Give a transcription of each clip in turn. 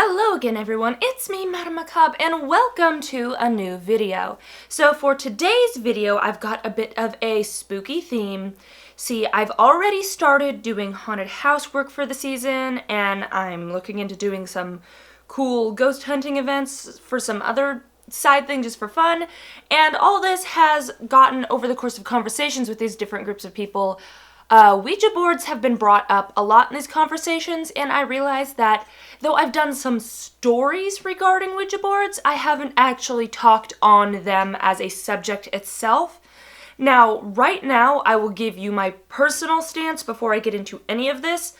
Hello again everyone, it's me, Madame Macabre, and welcome to a new video. So for today's video, I've got a bit of a spooky theme. See, I've already started doing haunted house work for the season, and I'm looking into doing some cool ghost hunting events for some other side thing just for fun, and all this has gotten, over the course of conversations with these different groups of people, Ouija boards have been brought up a lot in these conversations, and I realized that though I've done some stories regarding Ouija boards, I haven't actually talked on them as a subject itself. Now, right now, I will give you my personal stance before I get into any of this.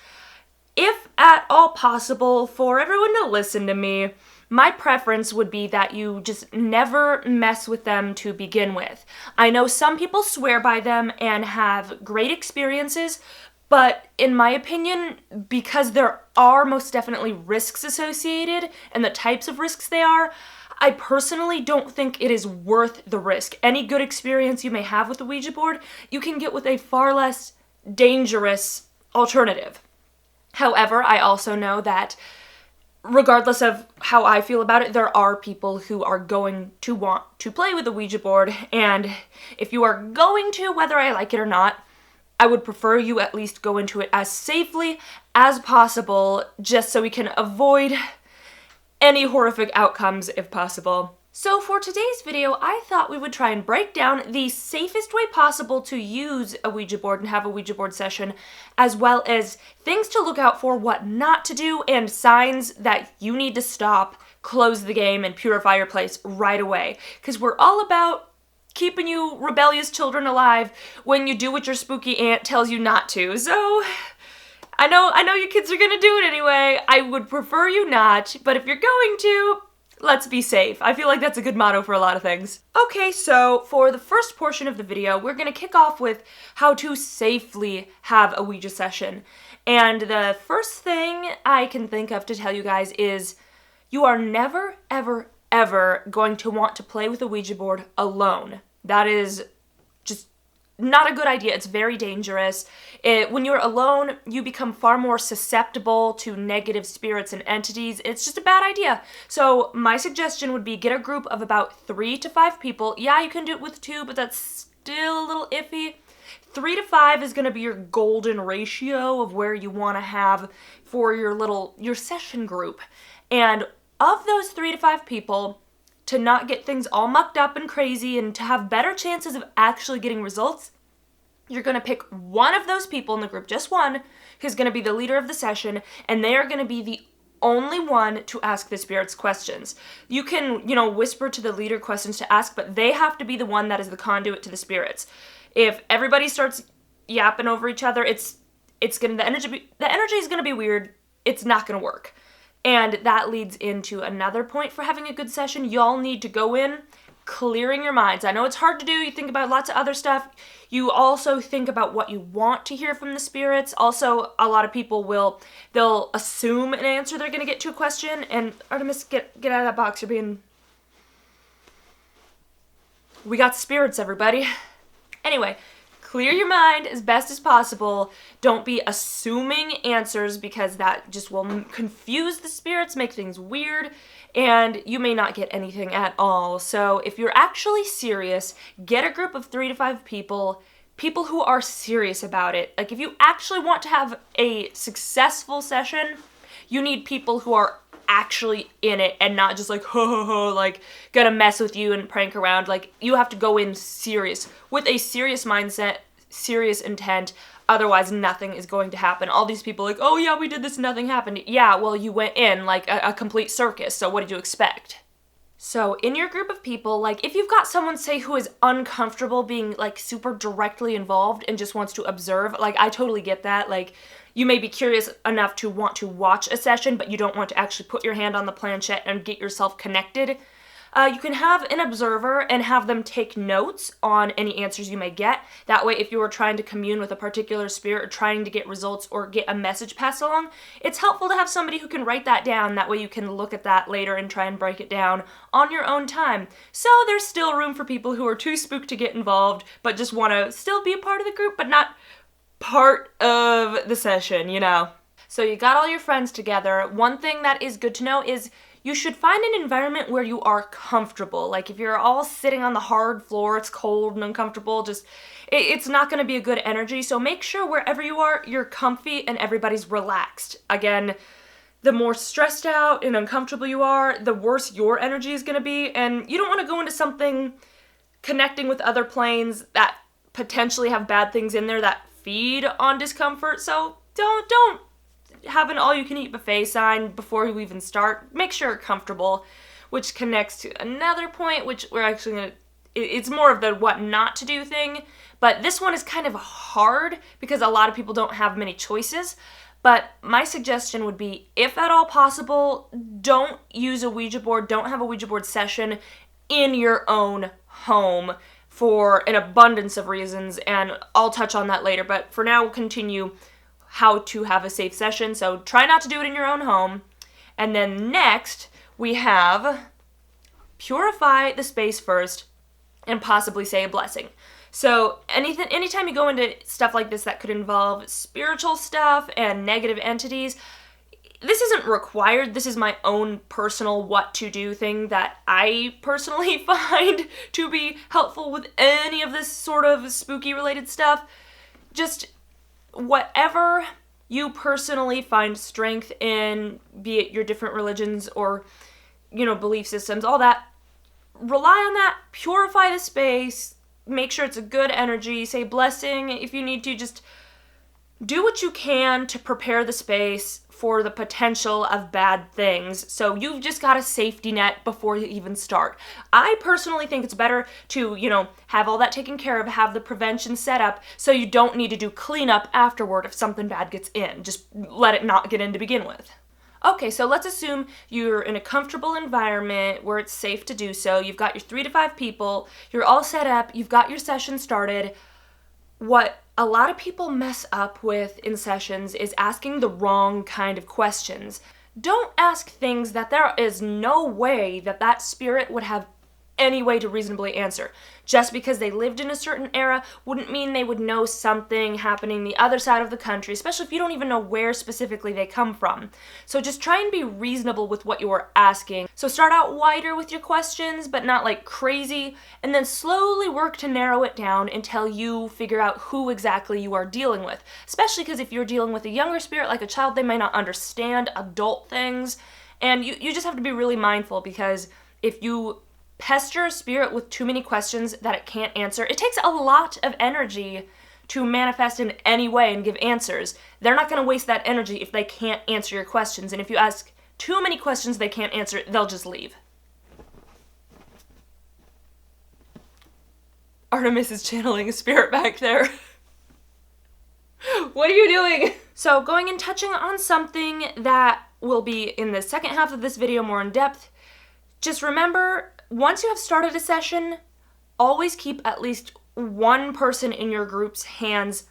If at all possible, for everyone to listen to me, my preference would be that you just never mess with them to begin with. I know some people swear by them and have great experiences, but in my opinion, because there are most definitely risks associated and the types of risks they are, I personally don't think it is worth the risk. Any good experience you may have with the Ouija board, you can get with a far less dangerous alternative. However, I also know that regardless of how I feel about it, there are people who are going to want to play with the Ouija board, and if you are going to, whether I like it or not, I would prefer you at least go into it as safely as possible, just so we can avoid any horrific outcomes if possible. So for today's video, I thought we would try and break down the safest way possible to use a Ouija board and have a Ouija board session, as well as things to look out for, what not to do, and signs that you need to stop, close the game, and purify your place right away. Because we're all about keeping you rebellious children alive when you do what your spooky aunt tells you not to. So I know you kids are gonna do it anyway. I would prefer you not, but if you're going to, let's be safe. I feel like that's a good motto for a lot of things. Okay, so for the first portion of the video, we're gonna kick off with how to safely have a Ouija session. And the first thing I can think of to tell you guys is you are never, ever, ever going to want to play with a Ouija board alone. That is just not a good idea. It's very dangerous. When you're alone, you become far more susceptible to negative spirits and entities. It's just a bad idea. So my suggestion would be get a group of about 3 to 5 people. Yeah, you can do it with 2, but that's still a little iffy. 3 to 5 is going to be your golden ratio of where you want to have for your session group. And of those 3 to 5 people, to not get things all mucked up and crazy and to have better chances of actually getting results, you're going to pick one of those people in the group, just one, who's going to be the leader of the session, and they are going to be the only one to ask the spirits questions. You can, whisper to the leader questions to ask, but they have to be the one that is the conduit to the spirits. If everybody starts yapping over each other, the energy is going to be weird. It's not going to work. And that leads into another point for having a good session. Y'all need to go in clearing your minds. I know it's hard to do. You think about lots of other stuff. You also think about what you want to hear from the spirits. Also, a lot of people they'll assume an answer they're going to get to a question. And Artemis, get out of that box. We got spirits, everybody. Anyway, clear your mind as best as possible. Don't be assuming answers because that just will confuse the spirits, make things weird, and you may not get anything at all. So if you're actually serious, get a group of 3 to 5 people who are serious about it. Like if you actually want to have a successful session, you need people who are actually in it and not just like like gonna mess with you and prank around. Like you have to go in serious with a serious mindset, serious intent. Otherwise nothing is going to happen. All these people like, oh yeah, we did this, nothing happened. Yeah, well, you went in like a complete circus, so what did you expect? So in your group of people, like if you've got someone, say, who is uncomfortable being like super directly involved and just wants to observe, like I totally get that. Like you may be curious enough to want to watch a session, but you don't want to actually put your hand on the planchette and get yourself connected. You can have an observer and have them take notes on any answers you may get. That way, if you are trying to commune with a particular spirit or trying to get results or get a message passed along, it's helpful to have somebody who can write that down. That way you can look at that later and try and break it down on your own time. So there's still room for people who are too spooked to get involved, but just want to still be a part of the group, but not part of the session, So you got all your friends together. One thing that is good to know is you should find an environment where you are comfortable. Like if you're all sitting on the hard floor, it's cold and uncomfortable, it's not going to be a good energy. So make sure wherever you are, you're comfy and everybody's relaxed. Again, the more stressed out and uncomfortable you are, the worse your energy is going to be. And you don't want to go into something connecting with other planes that potentially have bad things in there that feed on discomfort. So don't have an all-you-can-eat buffet sign before you even start. Make sure you're comfortable, which connects to another point, which we're actually going to, it's more of the what not to do thing, but this one is kind of hard because a lot of people don't have many choices. But my suggestion would be, if at all possible, don't use a Ouija board, don't have a Ouija board session in your own home for an abundance of reasons, and I'll touch on that later, but for now we'll continue how to have a safe session. So try not to do it in your own home. And then next, we have purify the space first and possibly say a blessing. So anytime you go into stuff like this that could involve spiritual stuff and negative entities, this isn't required. This is my own personal what to do thing that I personally find to be helpful with any of this sort of spooky related stuff. Just whatever you personally find strength in, be it your different religions or, belief systems, all that, rely on that, purify the space, make sure it's a good energy, say blessing if you need to, just do what you can to prepare the space for the potential of bad things. So you've just got a safety net before you even start. I personally think it's better to, have all that taken care of, have the prevention set up so you don't need to do cleanup afterward if something bad gets in. Just let it not get in to begin with. Okay, so let's assume you're in a comfortable environment where it's safe to do so. You've got your 3 to 5 people, you're all set up, you've got your session started. What a lot of people mess up with in sessions is asking the wrong kind of questions. Don't ask things that there is no way that spirit would have any way to reasonably answer. Just because they lived in a certain era wouldn't mean they would know something happening the other side of the country, especially if you don't even know where specifically they come from. So just try and be reasonable with what you're asking. So start out wider with your questions, but not like crazy, and then slowly work to narrow it down until you figure out who exactly you are dealing with. Especially because if you're dealing with a younger spirit like a child, they might not understand adult things, and you just have to be really mindful, because if you pester a spirit with too many questions that it can't answer, it takes a lot of energy to manifest in any way and give answers. They're not going to waste that energy if they can't answer your questions, and if you ask too many questions they can't answer, they'll just leave. Artemis is channeling a spirit back there. What are you doing? So going and touching on something that will be in the second half of this video more in depth, just remember, once you have started a session, always keep at least one person in your group's hands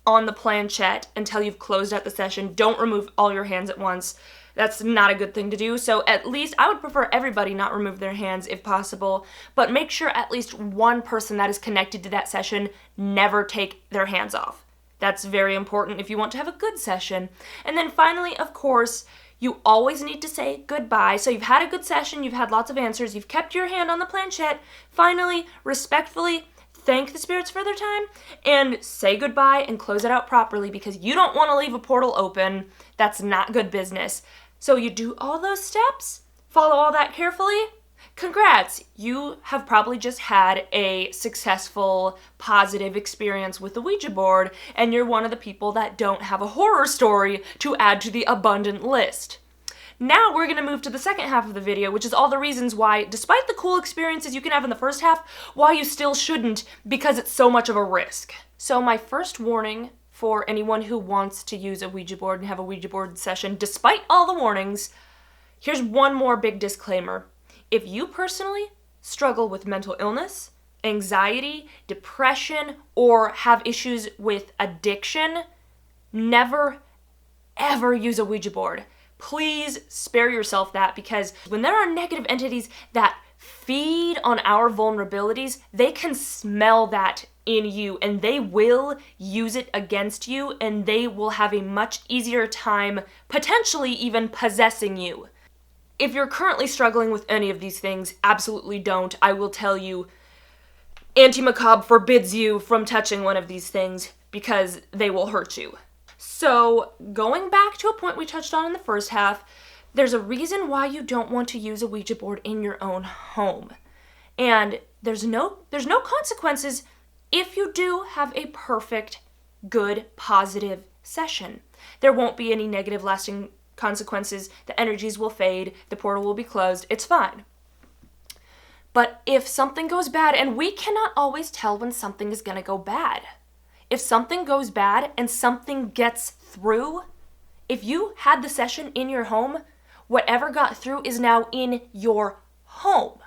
on the planchette until you've closed out the session. Don't remove all your hands at once. That's not a good thing to do. So at least, I would prefer everybody not remove their hands if possible, but make sure at least one person that is connected to that session never take their hands off. That's very important if you want to have a good session. And then finally, of course, you always need to say goodbye. So you've had a good session, you've had lots of answers, you've kept your hand on the planchette. Finally, respectfully, thank the spirits for their time and say goodbye and close it out properly, because you don't want to leave a portal open. That's not good business. So you do all those steps, follow all that carefully. Congrats! You have probably just had a successful, positive experience with the Ouija board, and you're one of the people that don't have a horror story to add to the abundant list. Now we're going to move to the second half of the video, which is all the reasons why, despite the cool experiences you can have in the first half, why you still shouldn't, because it's so much of a risk. So my first warning for anyone who wants to use a Ouija board and have a Ouija board session, despite all the warnings, here's one more big disclaimer. If you personally struggle with mental illness, anxiety, depression, or have issues with addiction, never, ever use a Ouija board. Please spare yourself that, because when there are negative entities that feed on our vulnerabilities, they can smell that in you and they will use it against you, and they will have a much easier time potentially even possessing you. If you're currently struggling with any of these things, absolutely don't. I will tell you, Anti-Macabre forbids you from touching one of these things because they will hurt you. So, going back to a point we touched on in the first half, there's a reason why you don't want to use a Ouija board in your own home. And there's no consequences if you do have a perfect, good, positive session. There won't be any negative lasting consequences. The energies will fade, the portal will be closed, it's fine. But if something goes bad, and we cannot always tell when something is going to go bad. If something goes bad and something gets through, if you had the session in your home, whatever got through is now in your home.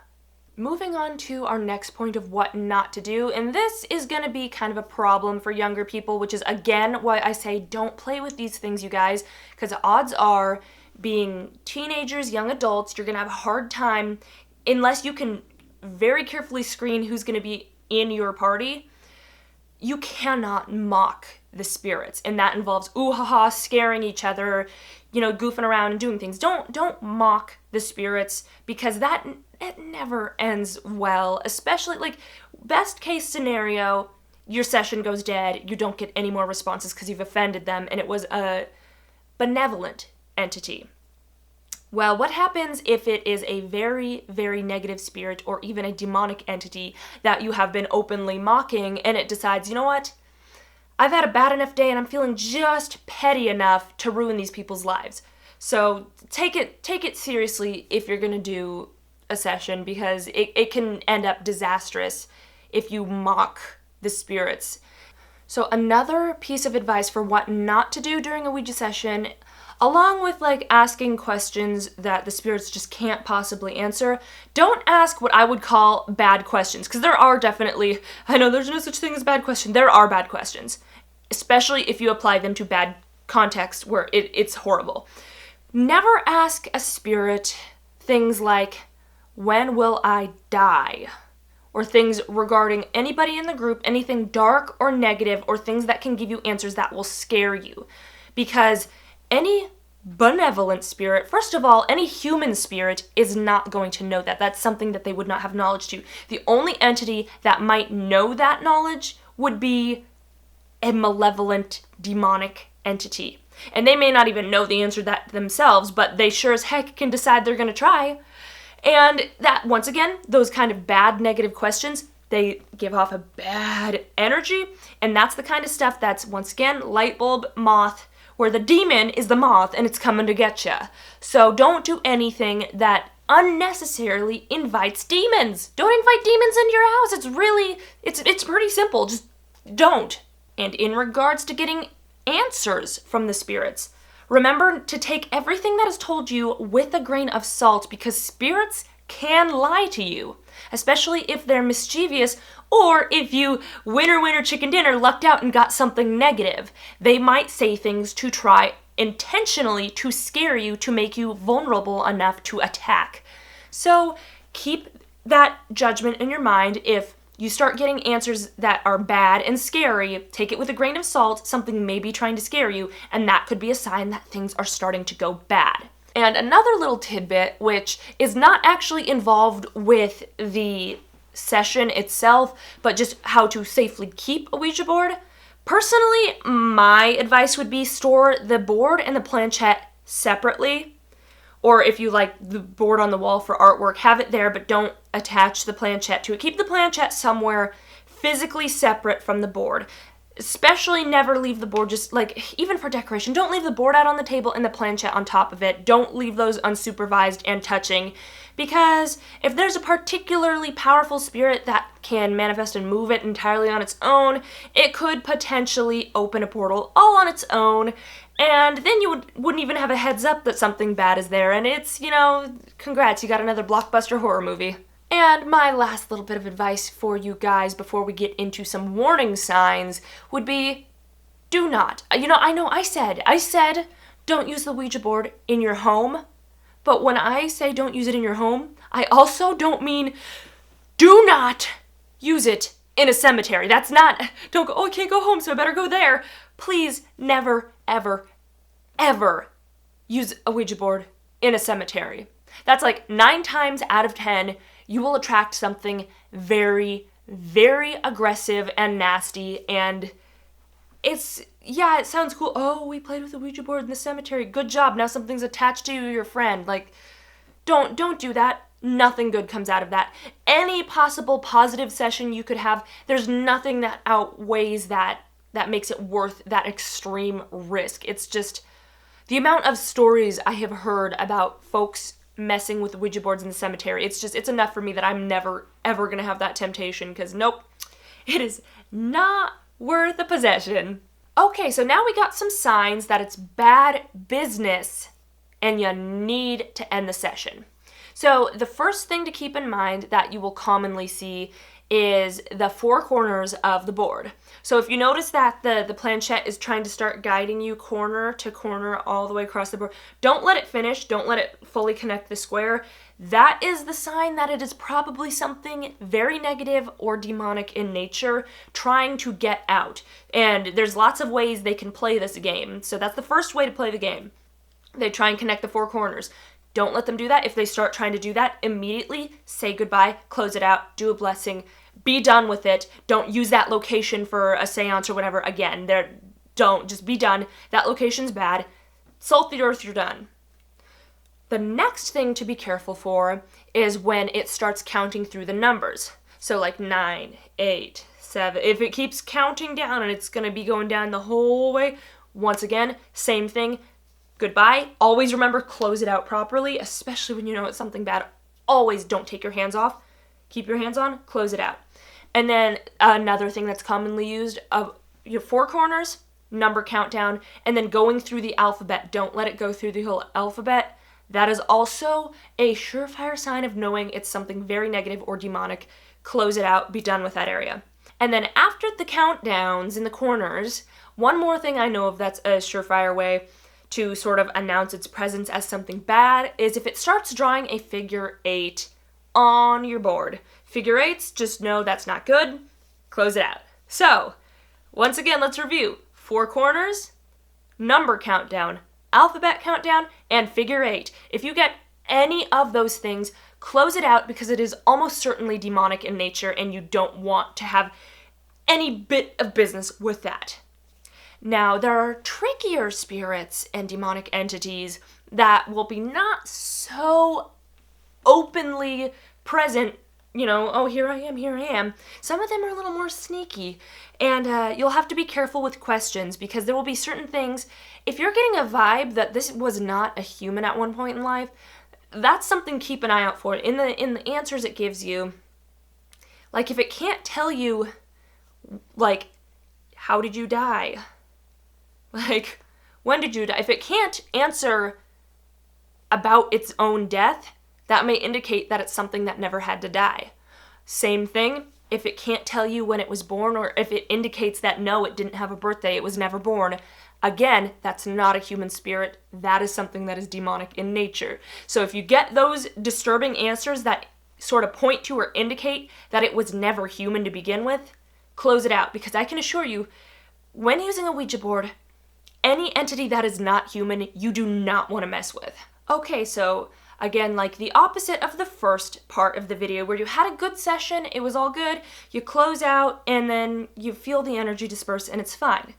Moving on to our next point of what not to do, and this is going to be kind of a problem for younger people, which is again why I say don't play with these things, you guys, because the odds are, being teenagers, young adults, you're going to have a hard time unless you can very carefully screen who's going to be in your party. You cannot mock the spirits, and that involves ooh-ha-ha, scaring each other, goofing around and doing things. Don't mock the spirits, because it never ends well, especially, best case scenario, your session goes dead, you don't get any more responses because you've offended them, and it was a benevolent entity. Well, what happens if it is a very, very negative spirit or even a demonic entity that you have been openly mocking, and it decides, you know what? I've had a bad enough day and I'm feeling just petty enough to ruin these people's lives. So take it seriously if you're going to do a session, because it can end up disastrous if you mock the spirits. So another piece of advice for what not to do during a Ouija session, along with asking questions that the spirits just can't possibly answer, don't ask what I would call bad questions, because there are definitely, I know there's no such thing as bad question, there are bad questions, especially if you apply them to bad context where it's horrible. Never ask a spirit things like, when will I die? Or things regarding anybody in the group, anything dark or negative, or things that can give you answers that will scare you. Because any benevolent spirit, first of all, any human spirit is not going to know that. That's something that they would not have knowledge to. The only entity that might know that knowledge would be a malevolent, demonic entity. And they may not even know the answer to that themselves, but they sure as heck can decide they're going to try. And that, once again, those kind of bad negative questions, they give off a bad energy, and that's the kind of stuff that's, once again, light bulb moth, where the demon is the moth and it's coming to get ya. So don't do anything that unnecessarily invites demons. Don't invite demons into your house. It's really, it's pretty simple. Just don't. And in regards to getting answers from the spirits, remember to take everything that is told you with a grain of salt, because spirits can lie to you, especially if they're mischievous, or if you winner chicken dinner lucked out and got something negative. They might say things to try intentionally to scare you, to make you vulnerable enough to attack. So keep that judgment in your mind. If you start getting answers that are bad and scary, take it with a grain of salt. Something may be trying to scare you, and that could be a sign that things are starting to go bad. And another little tidbit, which is not actually involved with the session itself, but just how to safely keep a Ouija board. Personally, my advice would be store the board and the planchette separately. Or if you like the board on the wall for artwork, have it there, but don't attach the planchette to it. Keep the planchette somewhere physically separate from the board. Especially never leave the board just even for decoration. Don't leave the board out on the table and the planchette on top of it. Don't leave those unsupervised and touching, because if there's a particularly powerful spirit that can manifest and move it entirely on its own, it could potentially open a portal all on its own, and then you wouldn't even have a heads up that something bad is there, and it's, congrats, you got another blockbuster horror movie. And my last little bit of advice for you guys before we get into some warning signs would be, do not. I said don't use the Ouija board in your home, but when I say don't use it in your home, I also don't mean do not use it in a cemetery. That's not, don't go, oh, I can't go home, so I better go there. Please never, ever, ever use a Ouija board in a cemetery. That's like 9 times out of 10, you will attract something very, very aggressive and nasty, and it sounds cool. Oh, we played with a Ouija board in the cemetery. Good job. Now something's attached to you, your friend. Like, don't do that. Nothing good comes out of that. Any possible positive session you could have, there's nothing that outweighs that makes it worth that extreme risk. It's just the amount of stories I have heard about folks messing with Ouija boards in the cemetery. It's enough for me that I'm never, ever going to have that temptation, because nope, it is not worth a possession. Okay, so now we got some signs that it's bad business and you need to end the session. So the first thing to keep in mind that you will commonly see is the 4 corners of the board. So if you notice that the planchette is trying to start guiding you corner to corner all the way across the board, don't let it finish, don't let it fully connect the square. That is the sign that it is probably something very negative or demonic in nature trying to get out. And there's lots of ways they can play this game. So that's the first way to play the game. They try and connect the 4 corners. Don't let them do that. If they start trying to do that, immediately say goodbye, close it out, do a blessing, be done with it. Don't use that location for a seance or whatever again. Just be done. That location's bad. Salt the earth, you're done. The next thing to be careful for is when it starts counting through the numbers. So like 9, 8, 7. If it keeps counting down and it's going to be going down the whole way, once again, same thing. Goodbye. Always remember, close it out properly, especially when you know it's something bad. Always don't take your hands off. Keep your hands on, close it out. And then another thing that's commonly used, your 4 corners, number countdown, and then going through the alphabet. Don't let it go through the whole alphabet. That is also a surefire sign of knowing it's something very negative or demonic. Close it out, be done with that area. And then after the countdowns in the corners, one more thing I know of that's a surefire way to sort of announce its presence as something bad is if it starts drawing a figure 8 on your board. Figure 8s, just know that's not good. Close it out. So, once again, let's review. 4 corners, number countdown, alphabet countdown, and figure 8. If you get any of those things, close it out because it is almost certainly demonic in nature and you don't want to have any bit of business with that. Now, there are trickier spirits and demonic entities that will be not so openly present, oh, here I am. Some of them are a little more sneaky, and you'll have to be careful with questions because there will be certain things. If you're getting a vibe that this was not a human at one point in life, that's something to keep an eye out for. In the answers it gives you, like if it can't tell you, like, how did you die? Like, when did you die? If it can't answer about its own death, that may indicate that it's something that never had to die. Same thing, if it can't tell you when it was born, or if it indicates that no, it didn't have a birthday, it was never born, again, that's not a human spirit. That is something that is demonic in nature. So if you get those disturbing answers that sort of point to or indicate that it was never human to begin with, close it out, because I can assure you, when using a Ouija board, any entity that is not human, you do not want to mess with. Okay, so again, like the opposite of the first part of the video where you had a good session, it was all good, you close out, and then you feel the energy disperse and it's fine.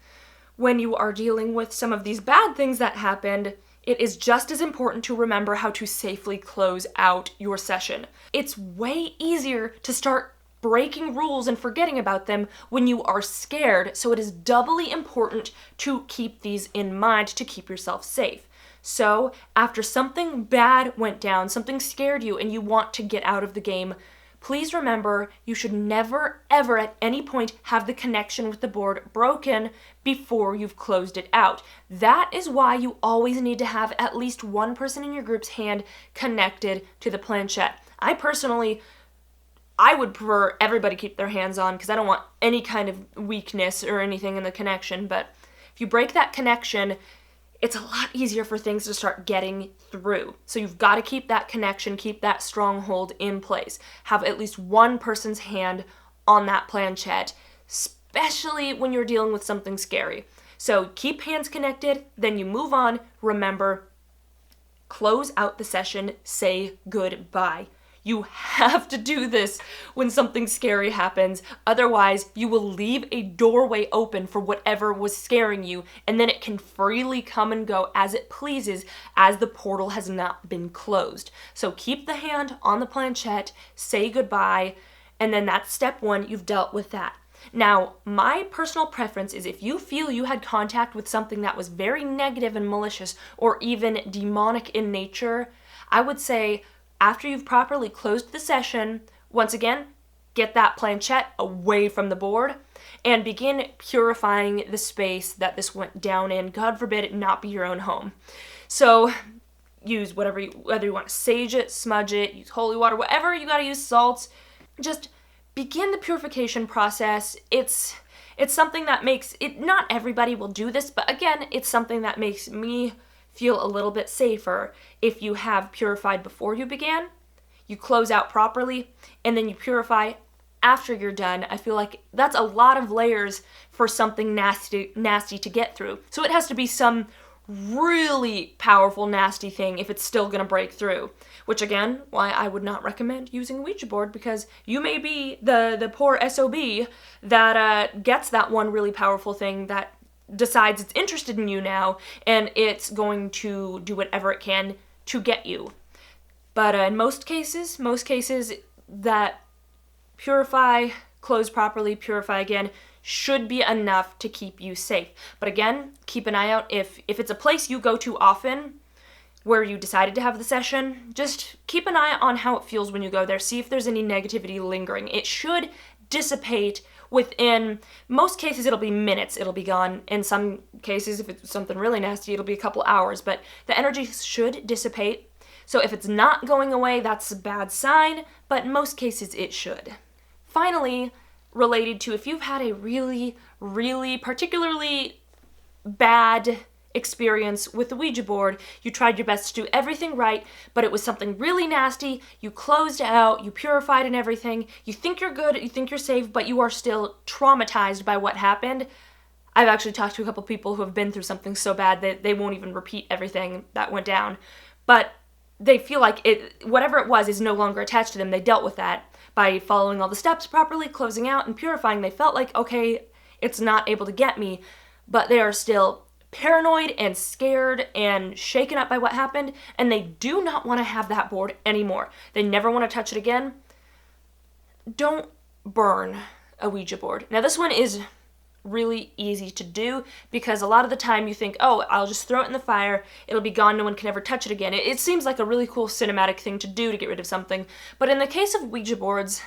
When you are dealing with some of these bad things that happened, it is just as important to remember how to safely close out your session. It's way easier to start breaking rules and forgetting about them when you are scared, so it is doubly important to keep these in mind to keep yourself safe. So, after something bad went down, something scared you, and you want to get out of the game, please remember you should never, ever at any point have the connection with the board broken before you've closed it out. That is why you always need to have at least one person in your group's hand connected to the planchette. I would prefer everybody keep their hands on because I don't want any kind of weakness or anything in the connection, but if you break that connection, it's a lot easier for things to start getting through. So you've got to keep that connection, keep that stronghold in place. Have at least one person's hand on that planchette, especially when you're dealing with something scary. So keep hands connected, then you move on. Remember, close out the session, say goodbye. You have to do this when something scary happens. Otherwise, you will leave a doorway open for whatever was scaring you, and then it can freely come and go as it pleases, as the portal has not been closed. So keep the hand on the planchette, say goodbye, and then that's step one. You've dealt with that. Now, my personal preference is if you feel you had contact with something that was very negative and malicious or even demonic in nature, I would say after you've properly closed the session, once again, get that planchette away from the board and begin purifying the space that this went down in. God forbid it not be your own home. So use whether you want to sage it, smudge it, use holy water, whatever you got to use, salts. Just begin the purification process. It's something that makes it, not everybody will do this, but again, it's something that makes me feel a little bit safer. If you have purified before you began, you close out properly, and then you purify after you're done. I feel like that's a lot of layers for something nasty to get through. So it has to be some really powerful, nasty thing if it's still gonna break through. Which again, why I would not recommend using a Ouija board, because you may be the poor SOB that gets that one really powerful thing that decides it's interested in you now, and it's going to do whatever it can to get you. But in most cases that purify, close properly, purify again, should be enough to keep you safe. But again, keep an eye out. If it's a place you go to often, where you decided to have the session, just keep an eye on how it feels when you go there. See if there's any negativity lingering. It should dissipate within, most cases it'll be minutes, it'll be gone. In some cases, if it's something really nasty, it'll be a couple hours, but the energy should dissipate. So if it's not going away, that's a bad sign, but in most cases it should. Finally, related to if you've had a really, really particularly bad experience with the Ouija board, you tried your best to do everything right, but it was something really nasty, you closed out, you purified and everything, you think you're good, you think you're safe, but you are still traumatized by what happened. I've actually talked to a couple people who have been through something so bad that they won't even repeat everything that went down, but they feel like whatever it was is no longer attached to them. They dealt with that by following all the steps properly, closing out and purifying. They felt like, okay, it's not able to get me, but they are still paranoid and scared and shaken up by what happened, and they do not want to have that board anymore. They never want to touch it again. Don't burn a Ouija board. Now this one is really easy to do because a lot of the time you think, oh, I'll just throw it in the fire, it'll be gone, no one can ever touch it again. It seems like a really cool cinematic thing to do to get rid of something, but in the case of Ouija boards,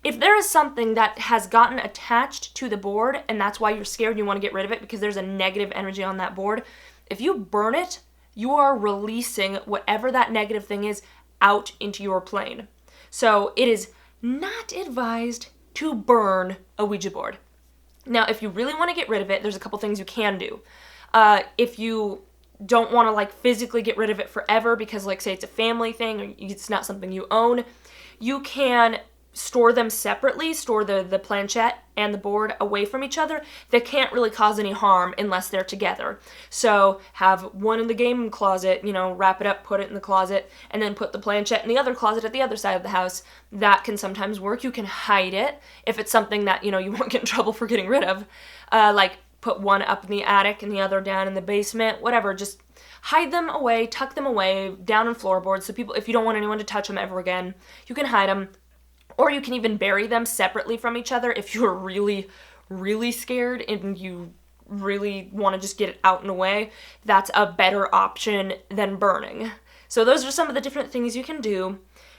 if there is something that has gotten attached to the board and that's why you're scared and you want to get rid of it because there's a negative energy on that board, if you burn it, you are releasing whatever that negative thing is out into your plane. So it is not advised to burn a Ouija board. Now, if you really want to get rid of it, there's a couple things you can do. If you don't want to like physically get rid of it forever because like say it's a family thing or it's not something you own, you can store them separately, store the planchette and the board away from each other. They can't really cause any harm unless they're together. So have one in the game closet, wrap it up, put it in the closet, and then put the planchette in the other closet at the other side of the house. That can sometimes work. You can hide it if it's something that, you won't get in trouble for getting rid of. Like put one up in the attic and the other down in the basement, whatever. Just hide them away, tuck them away, down in floorboards so people, if you don't want anyone to touch them ever again, you can hide them. Or you can even bury them separately from each other if you're really, really scared and you really want to just get it out and away. That's a better option than burning. So those are some of the different things you can do.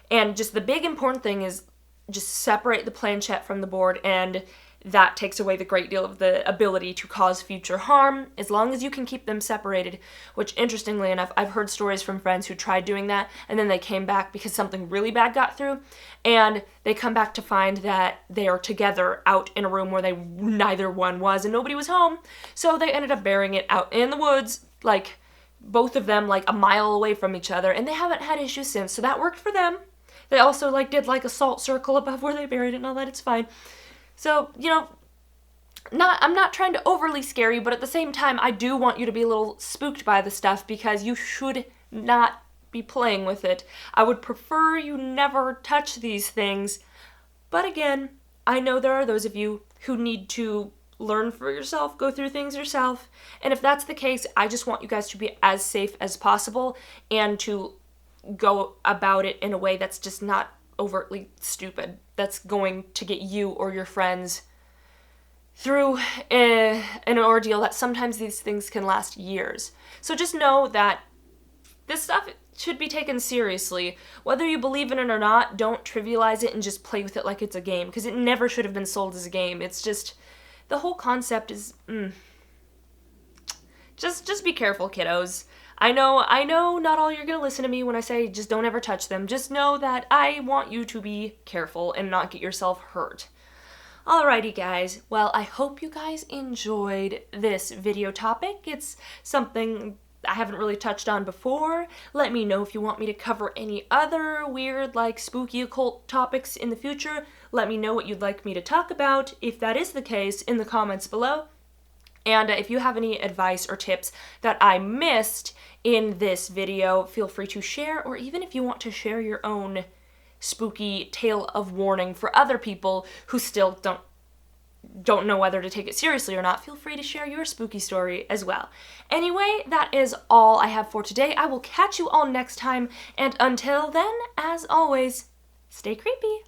And just the big important thing is just separate the planchette from the board, and that takes away the great deal of the ability to cause future harm as long as you can keep them separated, which interestingly enough, I've heard stories from friends who tried doing that and then they came back because something really bad got through, and they come back to find that they are together out in a room where neither one was and nobody was home, so they ended up burying it out in the woods like, both of them, like, a mile away from each other, and they haven't had issues since, so that worked for them. They also, like, did, like, a salt circle above where they buried it and all that. It's fine. So, you know, I'm not trying to overly scare you, but at the same time, I do want you to be a little spooked by the stuff, because you should not be playing with it. I would prefer you never touch these things. But again, I know there are those of you who need to learn for yourself, go through things yourself. And if that's the case, I just want you guys to be as safe as possible and to go about it in a way that's just not overtly stupid, that's going to get you or your friends through an ordeal that sometimes these things can last years. So just know that this stuff should be taken seriously. Whether you believe in it or not, don't trivialize it and just play with it like it's a game, because it never should have been sold as a game. It's just, the whole concept is, Just be careful, kiddos. I know not all you're gonna listen to me when I say just don't ever touch them. Just know that I want you to be careful and not get yourself hurt. Alrighty guys, well, I hope you guys enjoyed this video topic. It's something I haven't really touched on before. Let me know if you want me to cover any other weird, like, spooky occult topics in the future. Let me know what you'd like me to talk about, if that is the case, in the comments below. And if you have any advice or tips that I missed in this video, feel free to share, or even if you want to share your own spooky tale of warning for other people who still don't know whether to take it seriously or not, feel free to share your spooky story as well. Anyway, that is all I have for today. I will catch you all next time, and until then, as always, stay creepy.